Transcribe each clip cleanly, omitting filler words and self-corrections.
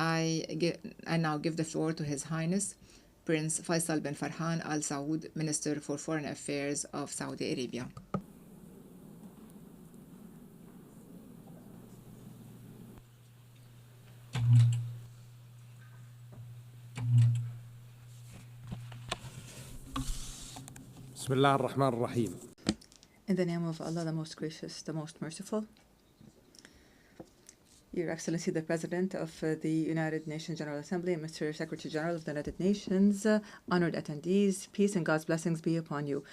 I now give the floor to His Highness Prince Faisal bin Farhan Al Saud, Minister for Foreign Affairs of Saudi Arabia. Bismillah ar-Rahman ar-Rahim. In the name of Allah, the Most Gracious, the Most Merciful. Your Excellency, the President of the United Nations General Assembly, Mr. Secretary General of the United Nations, honored attendees, peace and God's blessings be upon you.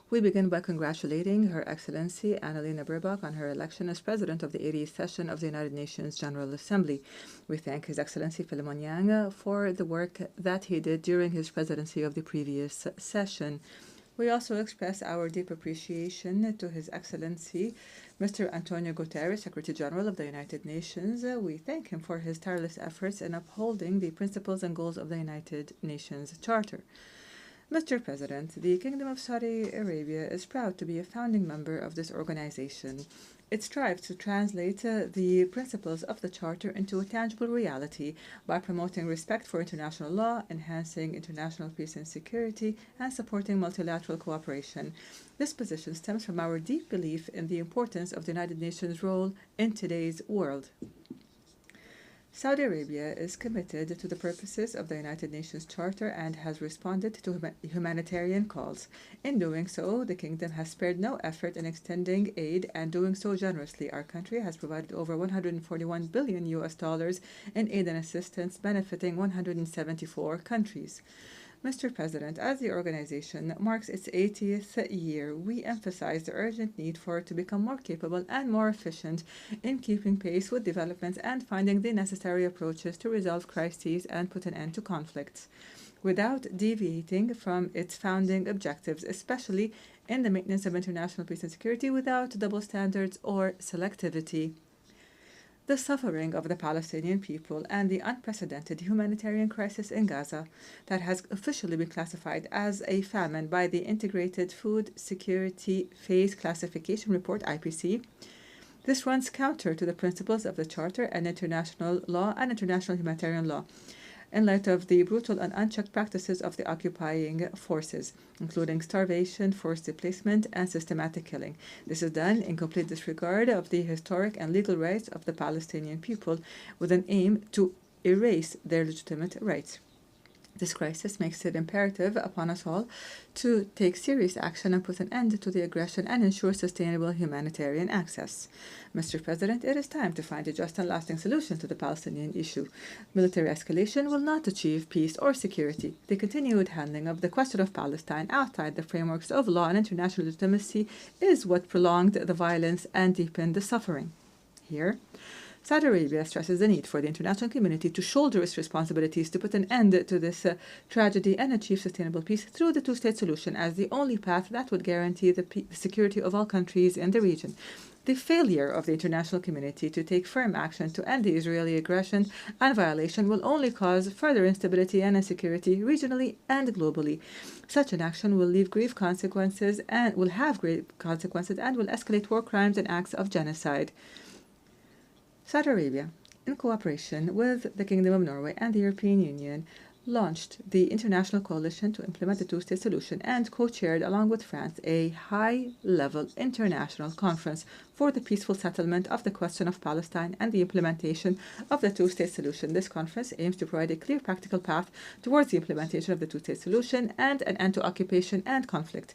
We begin by congratulating Her Excellency Annalena Baerbock on her election as President of the 80th session of the United Nations General Assembly. We thank His Excellency Philemon Yang for the work that he did during his presidency of the previous session. We also express our deep appreciation to His Excellency Mr. Antonio Guterres, Secretary General of the United Nations. We thank him for his tireless efforts in upholding the principles and goals of the United Nations Charter. Mr. President, the Kingdom of Saudi Arabia is proud to be a founding member of this organization. It strives to translate the principles of the Charter into a tangible reality by promoting respect for international law, enhancing international peace and security, and supporting multilateral cooperation. This position stems from our deep belief in the importance of the United Nations' role in today's world. Saudi Arabia is committed to the purposes of the United Nations Charter and has responded to humanitarian calls. In doing so, the Kingdom has spared no effort in extending aid and doing so generously. Our country has provided over $141 billion in aid and assistance benefiting 174 countries. Mr. President, as the organization marks its 80th year, we emphasize the urgent need for it to become more capable and more efficient in keeping pace with developments and finding the necessary approaches to resolve crises and put an end to conflicts, without deviating from its founding objectives, especially in the maintenance of international peace and security, without double standards or selectivity. The suffering of the Palestinian people and the unprecedented humanitarian crisis in Gaza that has officially been classified as a famine by the Integrated Food Security Phase Classification Report, IPC. This runs counter to the principles of the Charter and international law and international humanitarian law, in light of the brutal and unchecked practices of the occupying forces, including starvation, forced displacement, and systematic killing. This is done in complete disregard of the historic and legal rights of the Palestinian people, with an aim to erase their legitimate rights. This crisis makes it imperative upon us all to take serious action and put an end to the aggression and ensure sustainable humanitarian access. Mr. President, it is time to find a just and lasting solution to the Palestinian issue. Military escalation will not achieve peace or security. The continued handling of the question of Palestine outside the frameworks of law and international legitimacy is what prolonged the violence and deepened the suffering. Here, Saudi Arabia stresses the need for the international community to shoulder its responsibilities to put an end to this tragedy and achieve sustainable peace through the two-state solution as the only path that would guarantee the security of all countries in the region. The failure of the international community to take firm action to end the Israeli aggression and violation will only cause further instability and insecurity regionally and globally. Such an action will leave grave consequences and will escalate war crimes and acts of genocide. Saudi Arabia, in cooperation with the Kingdom of Norway and the European Union, launched the International Coalition to Implement the Two-State Solution and co-chaired, along with France, a high-level international conference for the peaceful settlement of the question of Palestine and the implementation of the two-state solution. This conference aims to provide a clear practical path towards the implementation of the two-state solution and an end to occupation and conflict.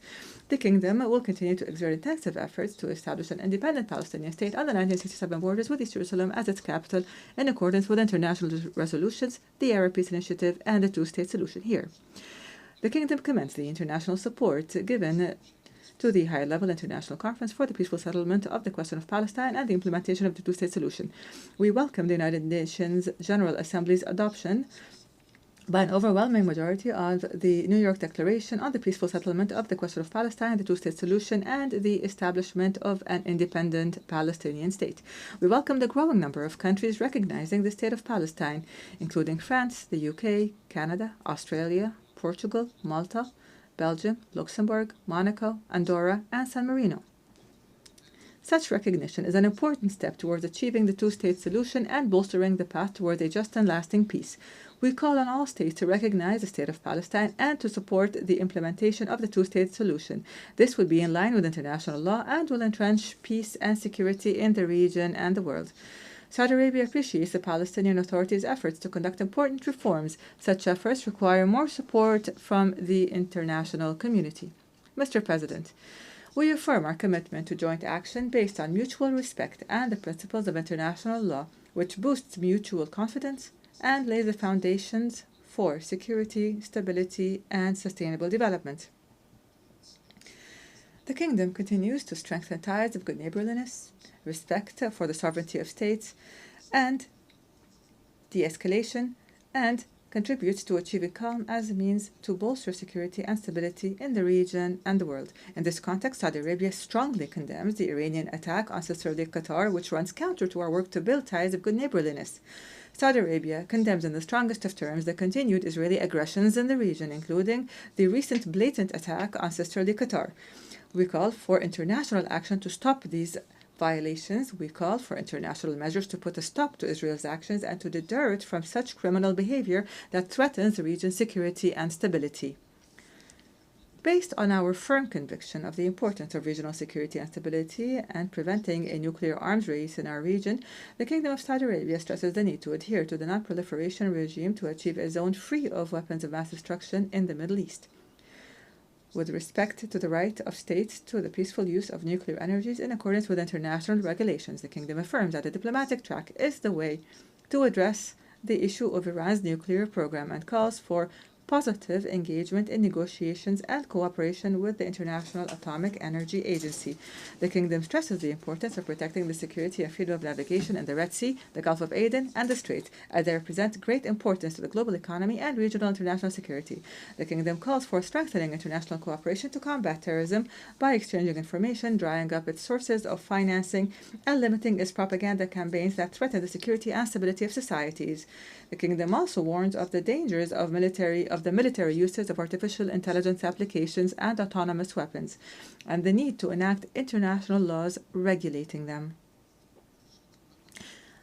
The Kingdom will continue to exert intensive efforts to establish an independent Palestinian state on the 1967 borders with East Jerusalem as its capital in accordance with international resolutions, the Arab Peace Initiative, and the two-state solution here. The Kingdom commends the international support given to the high-level international conference for the peaceful settlement of the question of Palestine and the implementation of the two-state solution. We welcome the United Nations General Assembly's adoption by an overwhelming majority of the New York Declaration on the peaceful settlement of the question of Palestine, the two-state solution, and the establishment of an independent Palestinian state. We welcome the growing number of countries recognizing the state of Palestine, including France, the UK, Canada, Australia, Portugal, Malta, Belgium, Luxembourg, Monaco, Andorra, and San Marino. Such recognition is an important step towards achieving the two-state solution and bolstering the path towards a just and lasting peace. We call on all states to recognize the State of Palestine and to support the implementation of the two-state solution. This would be in line with international law and will entrench peace and security in the region and the world. Saudi Arabia appreciates the Palestinian Authority's efforts to conduct important reforms. Such efforts require more support from the international community. Mr. President, we affirm our commitment to joint action based on mutual respect and the principles of international law, which boosts mutual confidence and lays the foundations for security, stability, and sustainable development. The Kingdom continues to strengthen ties of good neighborliness, respect for the sovereignty of states, and de-escalation, and contributes to achieving calm as a means to bolster security and stability in the region and the world. In this context, Saudi Arabia strongly condemns the Iranian attack on sisterly Qatar, which runs counter to our work to build ties of good neighborliness. Saudi Arabia condemns in the strongest of terms the continued Israeli aggressions in the region, including the recent blatant attack on sisterly Qatar. We call for international action to stop these violations. We call for international measures to put a stop to Israel's actions and to deter it from such criminal behavior that threatens the region's security and stability. Based on our firm conviction of the importance of regional security and stability and preventing a nuclear arms race in our region, the Kingdom of Saudi Arabia stresses the need to adhere to the non-proliferation regime to achieve a zone free of weapons of mass destruction in the Middle East. With respect to the right of states to the peaceful use of nuclear energies in accordance with international regulations, the Kingdom affirms that the diplomatic track is the way to address the issue of Iran's nuclear program and calls for positive engagement in negotiations and cooperation with the International Atomic Energy Agency. The Kingdom stresses the importance of protecting the security and freedom of navigation in the Red Sea, the Gulf of Aden, and the Strait, as they represent great importance to the global economy and regional international security. The Kingdom calls for strengthening international cooperation to combat terrorism by exchanging information, drying up its sources of financing, and limiting its propaganda campaigns that threaten the security and stability of societies. The Kingdom also warns of the dangers of the military uses of artificial intelligence applications and autonomous weapons, and the need to enact international laws regulating them.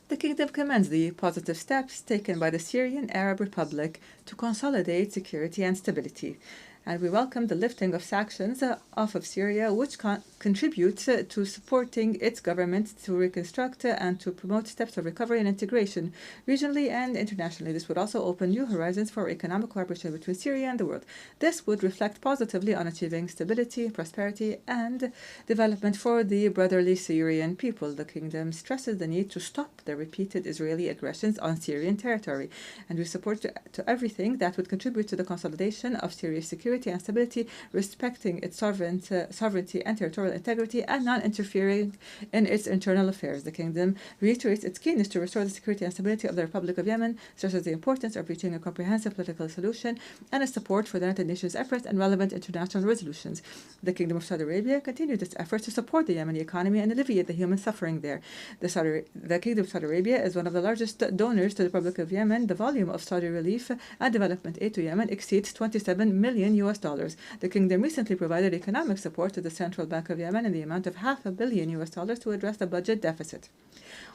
The Kingdom commends the positive steps taken by the Syrian Arab Republic to consolidate security and stability, and we welcome the lifting of sanctions off of Syria, which contributes to supporting its government to reconstruct and to promote steps of recovery and integration regionally and internationally. This would also open new horizons for economic cooperation between Syria and the world. This would reflect positively on achieving stability, prosperity, and development for the brotherly Syrian people. The Kingdom stresses the need to stop the repeated Israeli aggressions on Syrian territory, and we support to everything that would contribute to the consolidation of Syria's security and stability, respecting its sovereignty and territorial integrity, and non-interfering in its internal affairs. The Kingdom reiterates its keenness to restore the security and stability of the Republic of Yemen, stresses the importance of reaching a comprehensive political solution, and its support for the United Nations efforts and relevant international resolutions. The Kingdom of Saudi Arabia continued its efforts to support the Yemeni economy and alleviate the human suffering there. The Kingdom of Saudi Arabia is one of the largest donors to the Republic of Yemen. The volume of Saudi relief and development aid to Yemen exceeds $27 million. The Kingdom recently provided economic support to the Central Bank of Yemen in the amount of $500 million to address the budget deficit.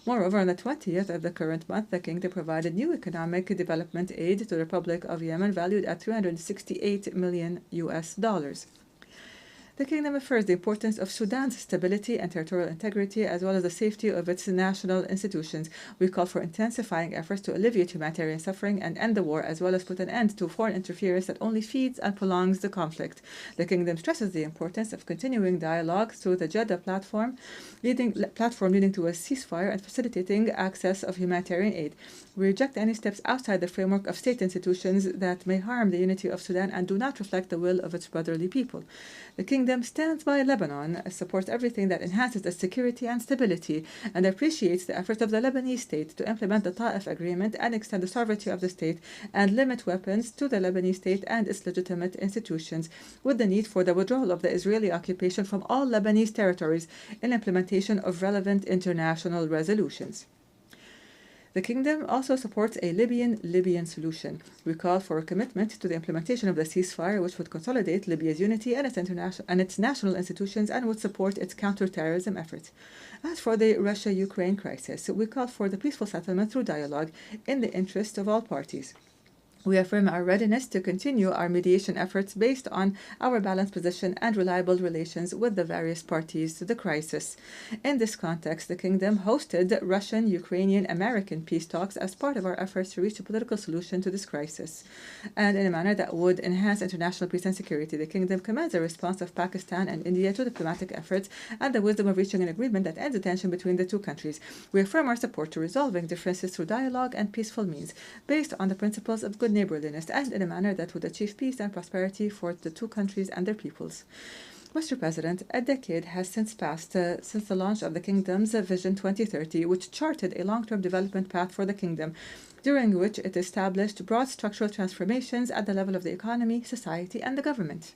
Moreover, on the 20th of the current month, the Kingdom provided new economic development aid to the Republic of Yemen valued at $368 million. The Kingdom affirms the importance of Sudan's stability and territorial integrity, as well as the safety of its national institutions. We call for intensifying efforts to alleviate humanitarian suffering and end the war, as well as put an end to foreign interference that only feeds and prolongs the conflict. The Kingdom stresses the importance of continuing dialogue through the Jeddah platform leading to a ceasefire and facilitating access of humanitarian aid. We reject any steps outside the framework of state institutions that may harm the unity of Sudan and do not reflect the will of its brotherly people. The Kingdom stands by Lebanon, supports everything that enhances its security and stability, and appreciates the efforts of the Lebanese state to implement the Ta'if Agreement and extend the sovereignty of the state and limit weapons to the Lebanese state and its legitimate institutions, with the need for the withdrawal of the Israeli occupation from all Lebanese territories in implementation of relevant international resolutions. The Kingdom also supports a Libyan solution. We call for a commitment to the implementation of the ceasefire, which would consolidate Libya's unity and its national institutions and would support its counter-terrorism efforts. As for the Russia-Ukraine crisis, we call for the peaceful settlement through dialogue in the interest of all parties. We affirm our readiness to continue our mediation efforts based on our balanced position and reliable relations with the various parties to the crisis. In this context, the Kingdom hosted Russian, Ukrainian, American peace talks as part of our efforts to reach a political solution to this crisis. And in a manner that would enhance international peace and security, the Kingdom commends the response of Pakistan and India to diplomatic efforts and the wisdom of reaching an agreement that ends the tension between the two countries. We affirm our support to resolving differences through dialogue and peaceful means, based on the principles of good neighborliness and in a manner that would achieve peace and prosperity for the two countries and their peoples. Mr. President, a decade has since passed since the launch of the Kingdom's Vision 2030, which charted a long-term development path for the Kingdom, during which it established broad structural transformations at the level of the economy, society, and the government,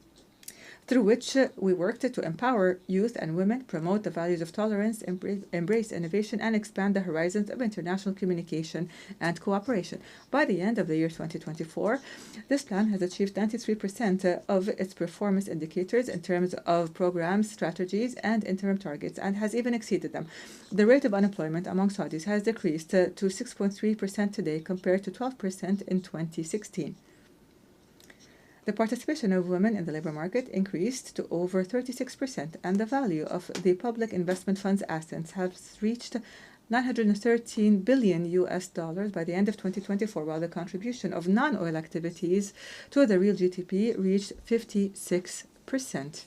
through which we worked to empower youth and women, promote the values of tolerance, embrace innovation, and expand the horizons of international communication and cooperation. By the end of the year 2024, this plan has achieved 93% of its performance indicators in terms of programs, strategies, and interim targets, and has even exceeded them. The rate of unemployment among Saudis has decreased to 6.3% today compared to 12% in 2016. The participation of women in the labor market increased to over 36%, and the value of the public investment fund's assets has reached $913 billion by the end of 2024, while the contribution of non-oil activities to the real GDP reached 56%.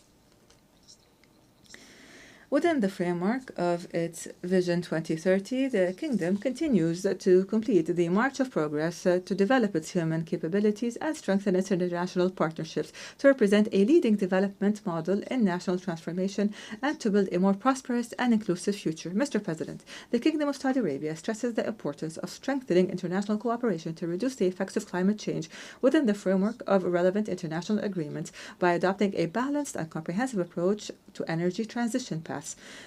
Within the framework of its Vision 2030, the Kingdom continues to complete the march of progress to develop its human capabilities and strengthen its international partnerships to represent a leading development model in national transformation and to build a more prosperous and inclusive future. Mr. President, the Kingdom of Saudi Arabia stresses the importance of strengthening international cooperation to reduce the effects of climate change within the framework of relevant international agreements by adopting a balanced and comprehensive approach to energy transition paths.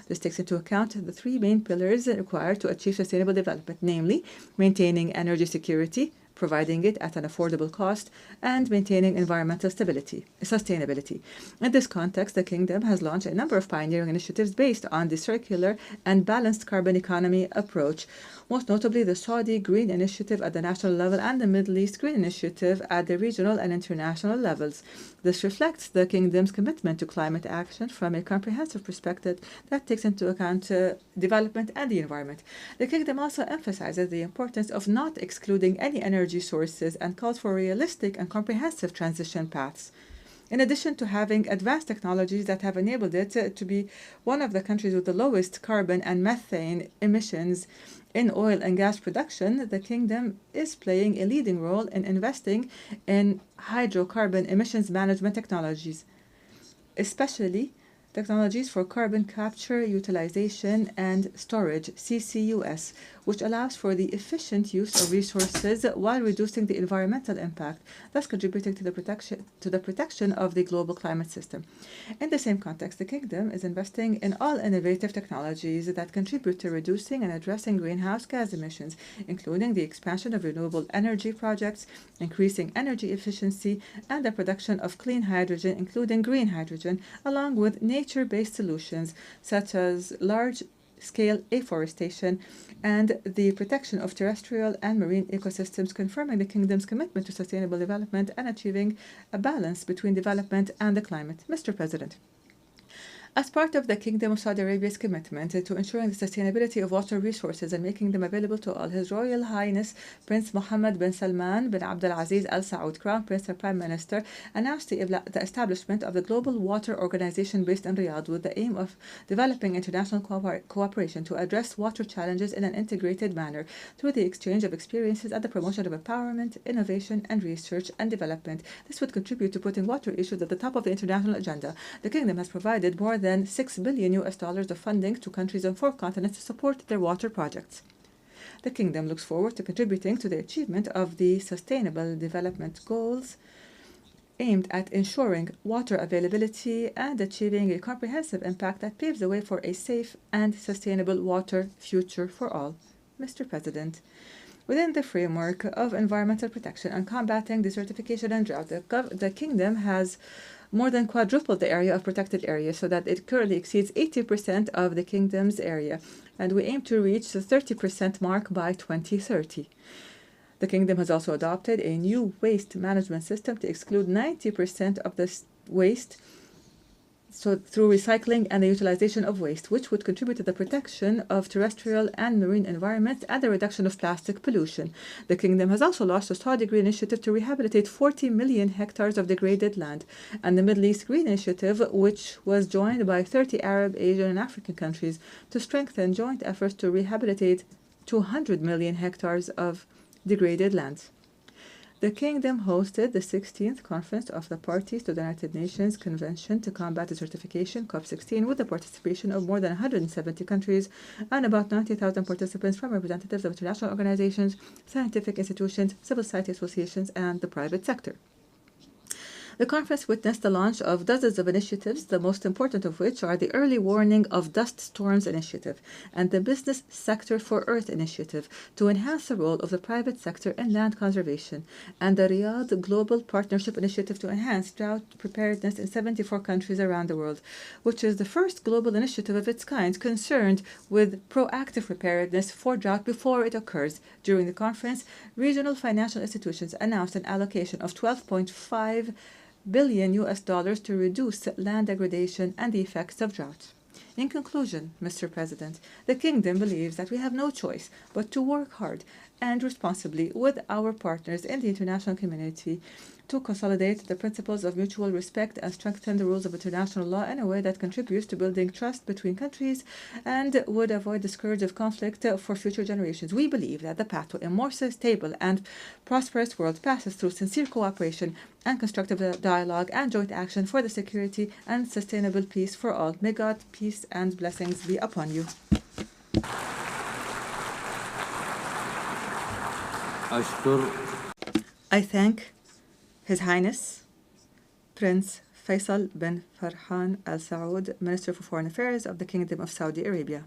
This takes into account the three main pillars required to achieve sustainable development, namely maintaining energy security, providing it at an affordable cost, and maintaining environmental sustainability. In this context, the Kingdom has launched a number of pioneering initiatives based on the circular and balanced carbon economy approach, most notably the Saudi Green Initiative at the national level and the Middle East Green Initiative at the regional and international levels. This reflects the Kingdom's commitment to climate action from a comprehensive perspective that takes into account development and the environment. The Kingdom also emphasizes the importance of not excluding any energy sources and calls for realistic and comprehensive transition paths. In addition to having advanced technologies that have enabled it to be one of the countries with the lowest carbon and methane emissions in oil and gas production, the Kingdom is playing a leading role in investing in hydrocarbon emissions management technologies, especially technologies for carbon capture, utilization, and storage, CCUS, which allows for the efficient use of resources while reducing the environmental impact, thus contributing to the protection of the global climate system. In the same context, the Kingdom is investing in all innovative technologies that contribute to reducing and addressing greenhouse gas emissions, including the expansion of renewable energy projects, increasing energy efficiency, and the production of clean hydrogen, including green hydrogen, along with nature-based solutions such as large-scale afforestation and the protection of terrestrial and marine ecosystems, confirming the Kingdom's commitment to sustainable development and achieving a balance between development and the climate. Mr. President, as part of the Kingdom of Saudi Arabia's commitment to ensuring the sustainability of water resources and making them available to all, His Royal Highness Prince Mohammed bin Salman bin Abdulaziz Al Saud, Crown Prince and Prime Minister, announced the establishment of the Global Water Organization based in Riyadh with the aim of developing international cooperation to address water challenges in an integrated manner through the exchange of experiences and the promotion of empowerment, innovation, and research and development. This would contribute to putting water issues at the top of the international agenda. The Kingdom has provided more than $6 billion of funding to countries on 4 continents to support their water projects. The Kingdom looks forward to contributing to the achievement of the Sustainable Development Goals aimed at ensuring water availability and achieving a comprehensive impact that paves the way for a safe and sustainable water future for all. Mr. President, within the framework of environmental protection and combating desertification and drought, the Kingdom has more than quadrupled the area of protected areas so that it currently exceeds 80% of the Kingdom's area, and we aim to reach the 30% mark by 2030. The Kingdom has also adopted a new waste management system to exclude 90% of the waste through recycling and the utilization of waste, which would contribute to the protection of terrestrial and marine environments and the reduction of plastic pollution. The Kingdom has also launched the Saudi Green Initiative to rehabilitate 40 million hectares of degraded land, and the Middle East Green Initiative, which was joined by 30 Arab, Asian, and African countries to strengthen joint efforts to rehabilitate 200 million hectares of degraded lands. The Kingdom hosted the 16th Conference of the Parties to the United Nations Convention to Combat Desertification, COP16, with the participation of more than 170 countries and about 90,000 participants from representatives of international organizations, scientific institutions, civil society associations, and the private sector. The conference witnessed the launch of dozens of initiatives, the most important of which are the Early Warning of Dust Storms Initiative and the Business Sector for Earth Initiative to enhance the role of the private sector in land conservation, and the Riyadh Global Partnership Initiative to enhance drought preparedness in 74 countries around the world, which is the first global initiative of its kind concerned with proactive preparedness for drought before it occurs. During the conference, regional financial institutions announced an allocation of $12.5 billion to reduce land degradation and the effects of drought. In conclusion, Mr. President, the Kingdom believes that we have no choice but to work hard and responsibly with our partners in the international community to consolidate the principles of mutual respect and strengthen the rules of international law in a way that contributes to building trust between countries and would avoid the scourge of conflict for future generations. We believe that the path to a more stable and prosperous world passes through sincere cooperation and constructive dialogue and joint action for the security and sustainable peace for all. May God, peace and blessings be upon you. I thank His Highness Prince Faisal bin Farhan Al Saud, Minister for Foreign Affairs of the Kingdom of Saudi Arabia.